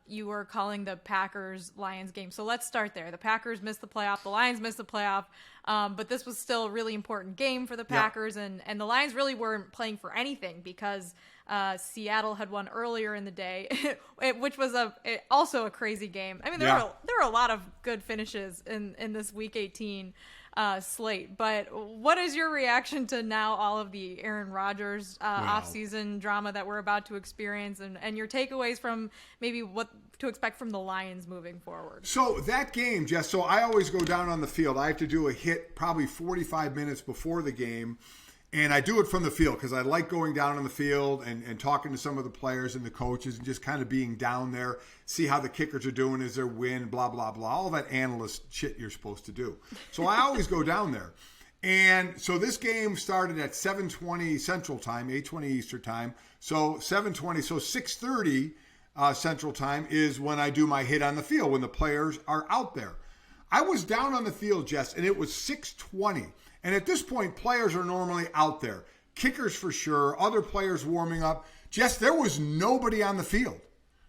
you were calling the Packers-Lions game. So let's start there. The Packers missed the playoff. The Lions missed the playoff. But this was still a really important game for the Packers, and the Lions really weren't playing for anything because Seattle had won earlier in the day, which was also a crazy game. I mean, there are a lot of good finishes in this Week 18 slate. But what is your reaction to now all of the Aaron Rodgers offseason drama that we're about to experience, and your takeaways from maybe what to expect from the Lions moving forward? So that game, Jess, so I always go down on the field. I have to do a hit probably 45 minutes before the game. And I do it from the field because I like going down on the field and talking to some of the players and the coaches and just kind of being down there, see how the kickers are doing as their win, blah, blah, blah, all that analyst shit you're supposed to do. So I always go down there. And so this game started at 7:20 Central Time, 8:20 Eastern Time. So 7:20, so 6:30 Central Time is when I do my hit on the field, when the players are out there. I was down on the field, Jess, and it was 6:20. And at this point, players are normally out there. Kickers for sure, other players warming up. Jess, there was nobody on the field.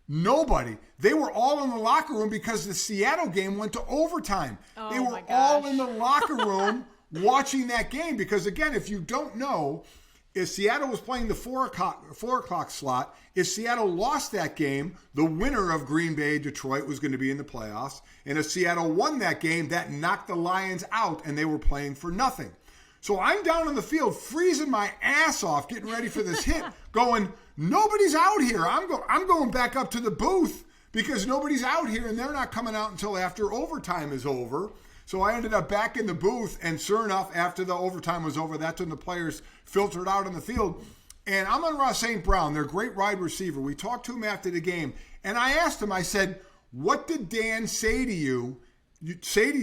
Nobody. They were all in the locker room because the Seattle game went to overtime. Oh, they were all in the locker room watching that game because, again, if you don't know, if Seattle was playing the 4 o'clock slot, if Seattle lost that game, the winner of Green Bay, Detroit was going to be in the playoffs. And if Seattle won that game, that knocked the Lions out and they were playing for nothing. So I'm down on the field, freezing my ass off, getting ready for this hit, going, nobody's out here. I'm going back up to the booth because nobody's out here and they're not coming out until after overtime is over. So I ended up back in the booth, and sure enough, after the overtime was over, that's when the players filtered out on the field. And I'm on Ross St. Brown, their great wide receiver. We talked to him after the game, and I asked him, I said, what did Dan say to you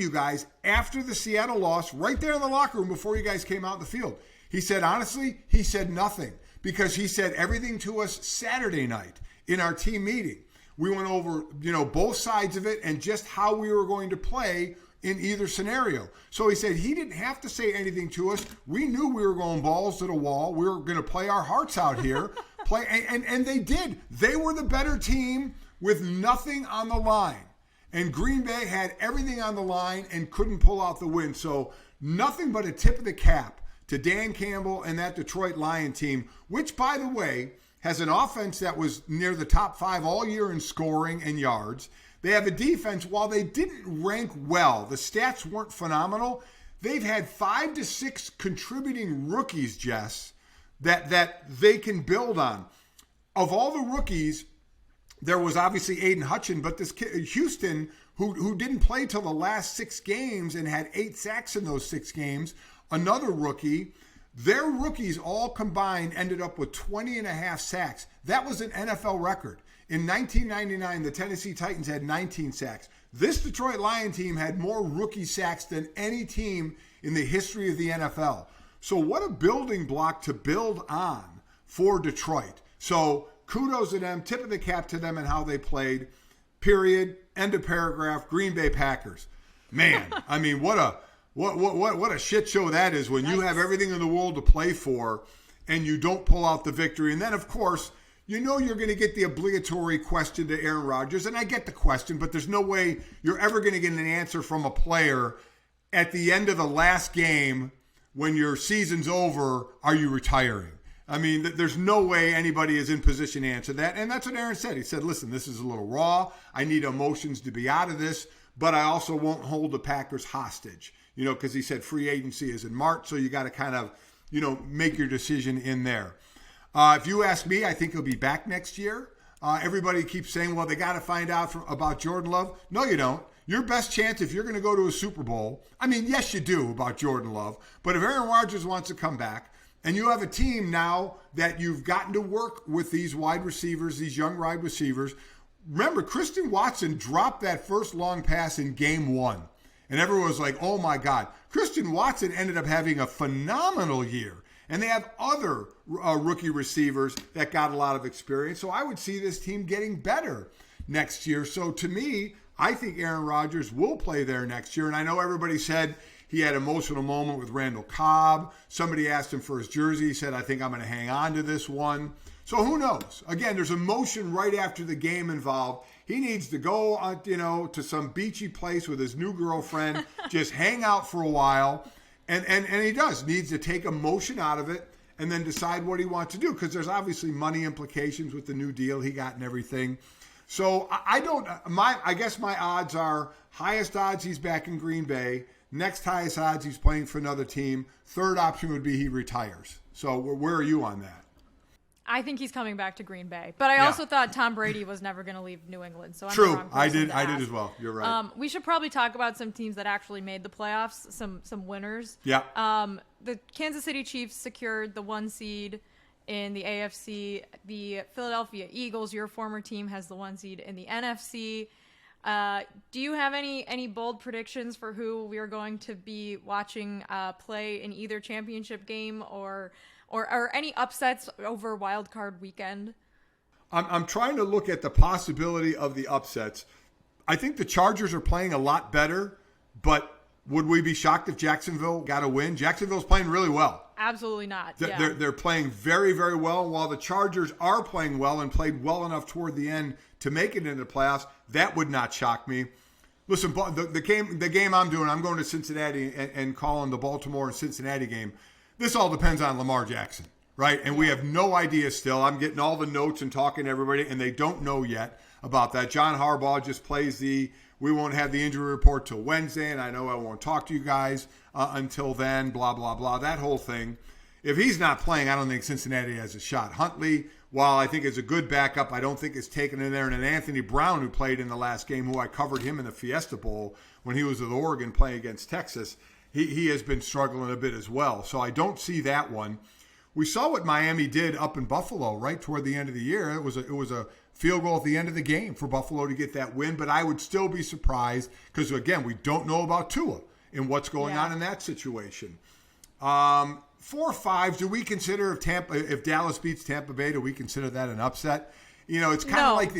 guys after the Seattle loss, right there in the locker room before you guys came out in the field? He said, honestly, he said nothing, because he said everything to us Saturday night in our team meeting. We went over, both sides of it and just how we were going to play in either scenario. So he said he didn't have to say anything to us. We knew we were going balls to the wall. We were going to play our hearts out here. And they did. They were the better team with nothing on the line. And Green Bay had everything on the line and couldn't pull out the win. So nothing but a tip of the cap to Dan Campbell and that Detroit Lion team, which, by the way, has an offense that was near the top 5 all year in scoring and yards. They have a defense, while they didn't rank well, the stats weren't phenomenal. They've had 5 to 6 contributing rookies, Jess, that they can build on. Of all the rookies, there was obviously Aiden Hutchin, but this kid, Houston, who didn't play till the last 6 games and had 8 sacks in those 6 games, another rookie. Their rookies all combined ended up with 20 and a half sacks. That was an NFL record. In 1999, the Tennessee Titans had 19 sacks. This Detroit Lion team had more rookie sacks than any team in the history of the NFL. So what a building block to build on for Detroit. So kudos to them, tip of the cap to them and how they played. Period. End of paragraph. Green Bay Packers. Man, I mean, what a shit show that is when you have everything in the world to play for and you don't pull out the victory. And then, of course, you know you're going to get the obligatory question to Aaron Rodgers. And I get the question, but there's no way you're ever going to get an answer from a player at the end of the last game when your season's over, are you retiring? I mean, there's no way anybody is in position to answer that. And that's what Aaron said. He said, listen, this is a little raw. I need emotions to be out of this, but I also won't hold the Packers hostage, because he said free agency is in March. So you got to kind of, make your decision in there. If you ask me, I think he'll be back next year. Everybody keeps saying, well, they got to find out about Jordan Love. No, you don't. Your best chance if you're going to go to a Super Bowl, I mean, yes, you do about Jordan Love. But if Aaron Rodgers wants to come back and you have a team now that you've gotten to work with these wide receivers, these young wide receivers. Remember, Christian Watson dropped that first long pass in game 1. And everyone was like, oh, my God. Christian Watson ended up having a phenomenal year. And they have other rookie receivers that got a lot of experience. So I would see this team getting better next year. So to me, I think Aaron Rodgers will play there next year. And I know everybody said he had an emotional moment with Randall Cobb. Somebody asked him for his jersey. He said, I think I'm going to hang on to this one. So who knows? Again, there's emotion right after the game involved. He needs to go, to some beachy place with his new girlfriend, just hang out for a while. And he needs to take emotion out of it and then decide what he wants to do, because there's obviously money implications with the new deal he got and everything. So I guess my odds are highest odds he's back in Green Bay. Next highest odds he's playing for another team. Third option would be he retires. So where are you on that? I think he's coming back to Green Bay, but I also thought Tom Brady was never going to leave New England. So I'm true. The wrong person I did as well. You're right. We should probably talk about some teams that actually made the playoffs. Some winners. Yeah. The Kansas City Chiefs secured the 1 seed in the AFC. The Philadelphia Eagles, your former team, has the 1 seed in the NFC. Do you have any bold predictions for who we are going to be watching play in either championship game or any upsets over Wild Card weekend? I'm trying to look at the possibility of the upsets. I think the Chargers are playing a lot better, but would we be shocked if Jacksonville got a win? Jacksonville's playing really well. Absolutely not. They're playing very, very well. While the Chargers are playing well and played well enough toward the end to make it into the playoffs, that would not shock me. Listen, the game I'm doing, I'm going to Cincinnati and calling the Baltimore and Cincinnati game. This all depends on Lamar Jackson, right? And we have no idea still. I'm getting all the notes and talking to everybody, and they don't know yet about that. John Harbaugh just plays we won't have the injury report till Wednesday, and I know I won't talk to you guys until then, blah, blah, blah, that whole thing. If he's not playing, I don't think Cincinnati has a shot. Huntley, while I think is a good backup, I don't think is taken in there. And then Anthony Brown, who played in the last game, who I covered him in the Fiesta Bowl when he was with Oregon playing against Texas, he has been struggling a bit as well. So I don't see that one. We saw what Miami did up in Buffalo right toward the end of the year. It was a field goal at the end of the game for Buffalo to get that win, but I would still be surprised because, again, we don't know about Tua and what's going on in that situation. 4-5, do we consider if Dallas beats Tampa Bay, do we consider that an upset? It's kind of like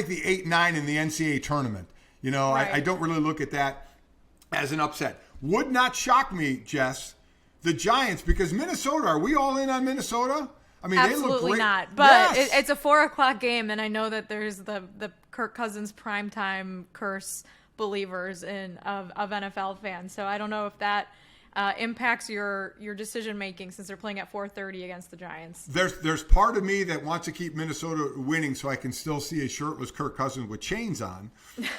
the 8-9 in the NCAA tournament. Right. I don't really look at that as an upset. Would not shock me, Jess, the Giants, because Minnesota, are we all in on Minnesota? I mean, absolutely they look great. Not. But yes. It's a 4:00 game, and I know that there's the Kirk Cousins primetime curse believers of NFL fans. So I don't know if that impacts your decision making since they're playing at 4:30 against the Giants. There's part of me that wants to keep Minnesota winning so I can still see a shirtless Kirk Cousins with chains on.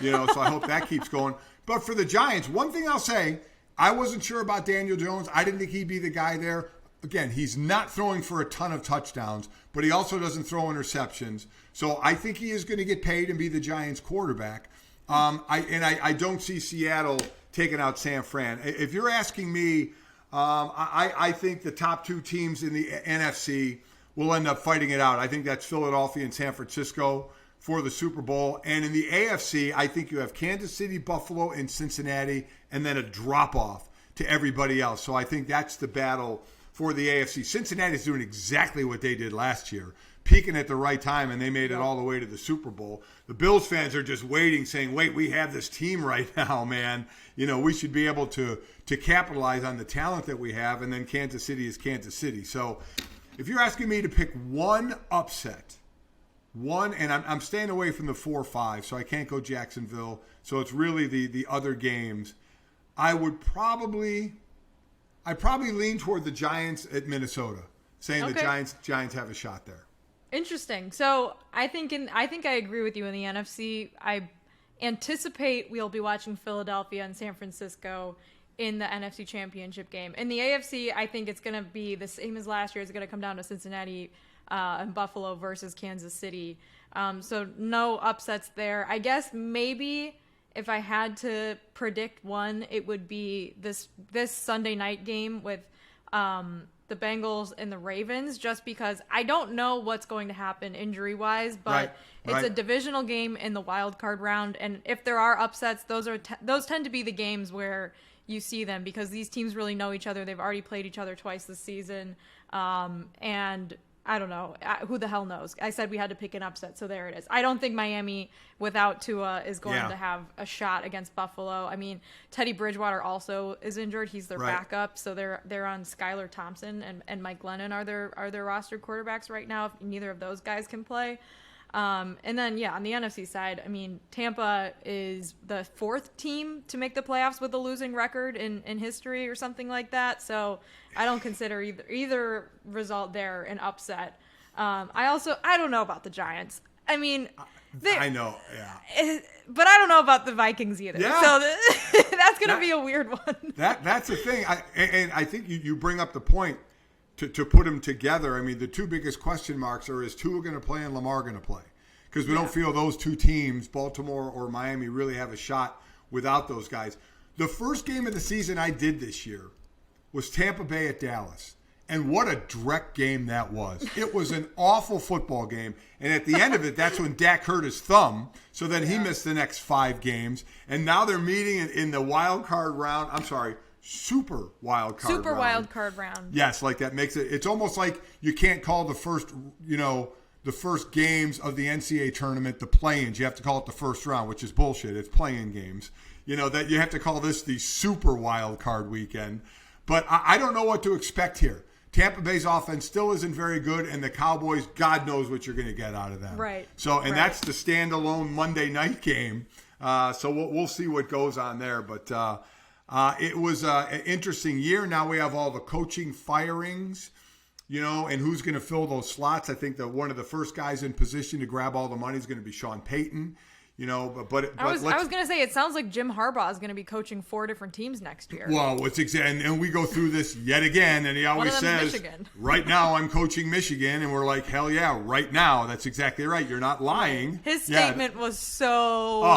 So I hope that keeps going. But for the Giants, one thing I'll say, I wasn't sure about Daniel Jones. I didn't think he'd be the guy there. Again, he's not throwing for a ton of touchdowns, but he also doesn't throw interceptions. So I think he is going to get paid and be the Giants quarterback. I don't see Seattle taking out San Fran. If you're asking me, I think the top two teams in the NFC will end up fighting it out. I think that's Philadelphia and San Francisco for the Super Bowl. And in the AFC, I think you have Kansas City, Buffalo, and Cincinnati, and then a drop-off to everybody else. So I think that's the battle for the AFC. Cincinnati's doing exactly what they did last year, peaking at the right time, and they made it all the way to the Super Bowl. The Bills fans are just waiting, saying, wait, we have this team right now, man. We should be able to capitalize on the talent that we have, and then Kansas City is Kansas City. So if you're asking me to pick one upset, and I'm staying away from the 4-5, so I can't go Jacksonville, so it's really the other games, I'd probably lean toward the Giants at Minnesota, saying the Giants have a shot there. Interesting. So I think I agree with you in the NFC. I anticipate we'll be watching Philadelphia and San Francisco in the NFC Championship game. In the AFC, I think it's going to be the same as last year. It's going to come down to Cincinnati and Buffalo versus Kansas City. So no upsets there. I guess maybe if I had to predict one, it would be this Sunday night game with the Bengals and the Ravens, just because I don't know what's going to happen injury-wise, but it's a divisional game in the wild card round, and if there are upsets, those tend to be the games where you see them, because these teams really know each other. They've already played each other twice this season, and I don't know. Who the hell knows? I said we had to pick an upset, so there it is. I don't think Miami, without Tua, is going to have a shot against Buffalo. I mean, Teddy Bridgewater also is injured. He's their backup, so they're on Skylar Thompson and Mike Glennon are their roster quarterbacks right now. If neither of those guys can play. And then, on the NFC side, I mean, Tampa is the fourth team to make the playoffs with a losing record in history or something like that. So I don't consider either result there an upset. I don't know about the Giants. I mean, I know, but I don't know about the Vikings either. Yeah. So that's going to be a weird one. That's the thing. And I think you bring up the point to put them together. I mean, the two biggest question marks are, is Tua going to play and Lamar going to play? Because we don't feel those two teams, Baltimore or Miami, really have a shot without those guys. The first game of the season I did this year was Tampa Bay at Dallas. And what a dreck game that was. It was an awful football game. And at the end of it, that's when Dak hurt his thumb. So then he missed the next 5 games. And now they're meeting in the wild card round. I'm sorry, super wild card round. Super wild card round. Yes, like that makes it. It's almost like you can't call the first games of the NCAA tournament the play-ins. You have to call it the first round, which is bullshit. It's play-in games. That you have to call this the super wild card weekend. But I don't know what to expect here. Tampa Bay's offense still isn't very good, and the Cowboys, God knows what you're going to get out of them. Right. So, and that's the standalone Monday night game. So we'll see what goes on there. But it was an interesting year. Now we have all the coaching firings, and who's going to fill those slots. I think that one of the first guys in position to grab all the money is going to be Sean Payton. But I was going to say, it sounds like Jim Harbaugh is going to be coaching 4 different teams next year. Well, and we go through this yet again, and he always says, Michigan. Right now I'm coaching Michigan, and we're like, hell yeah, right now. That's exactly right. You're not lying. His statement was so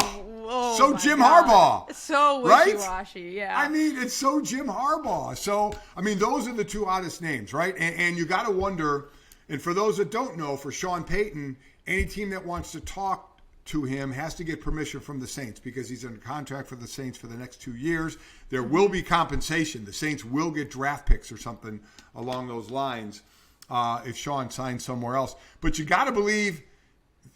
Jim Harbaugh. So wishy-washy, yeah. I mean, it's so Jim Harbaugh. So, I mean, those are the two oddest names, right? And you got to wonder, and for those that don't know, for Sean Payton, any team that wants to talk to him has to get permission from the Saints, because he's under contract for the Saints for the next 2 years. There will be compensation. The Saints will get draft picks or something along those lines if Sean signs somewhere else. But you got to believe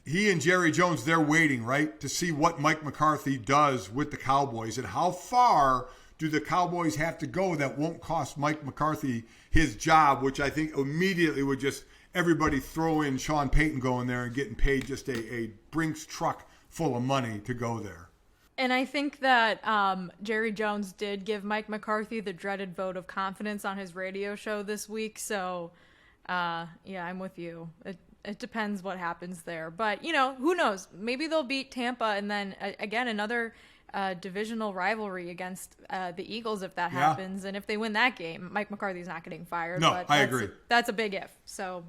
he and Jerry Jones, they're waiting, right, to see what Mike McCarthy does with the Cowboys, and how far do the Cowboys have to go that won't cost Mike McCarthy his job, which I think immediately would just everybody throw in Sean Payton going there and getting paid just a Brinks truck full of money to go there. And I think that Jerry Jones did give Mike McCarthy the dreaded vote of confidence on his radio show this week. So, I'm with you. It depends what happens there. But, who knows? Maybe they'll beat Tampa, and then, again, another divisional rivalry against the Eagles if that happens. And if they win that game, Mike McCarthy's not getting fired. No, but I agree. That's a big if. So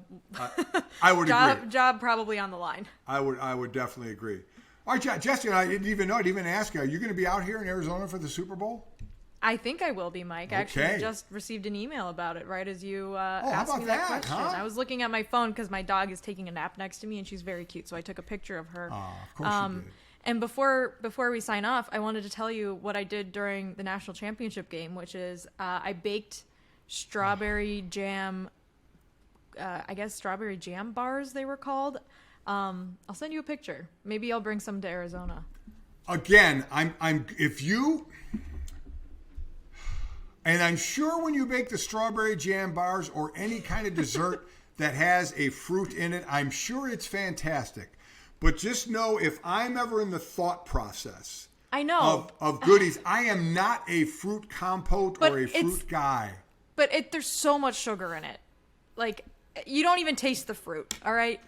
I would agree. Job probably on the line. I would definitely agree. All right, Jess, I didn't even ask you, are you going to be out here in Arizona for the Super Bowl? I think I will be, Mike. I actually Okay. just received an email about it right as you how asked about me that that, question. huh? I was looking at my phone because my dog is taking a nap next to me, and she's very cute, so I took a picture of her. Of course you did. And before we sign off, I wanted to tell you what I did during the national championship game, which is I baked strawberry jam, I guess strawberry jam bars they were called. I'll send you a picture. Maybe I'll bring some to Arizona. Again, if you, and I'm sure when you bake the strawberry jam bars or any kind of dessert that has a fruit in it, I'm sure it's fantastic. But just know, if I'm ever in the thought process I know of goodies, I am not a fruit compote But or a fruit guy. but there's so much sugar in it. Like, you don't even taste the fruit, all right?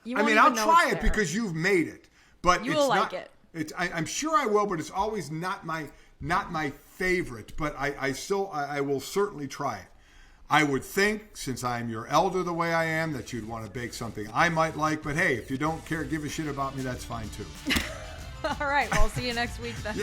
You won't even I'll know try it's it there. because you've made it. But You it's will not, like it. I'm sure I will, but it's always not my favorite. But I will certainly try it. I would think, since I'm your elder the way I am, that you'd want to bake something I might like. But hey, if you don't give a shit about me, that's fine too. All right, well, I'll see you next week then.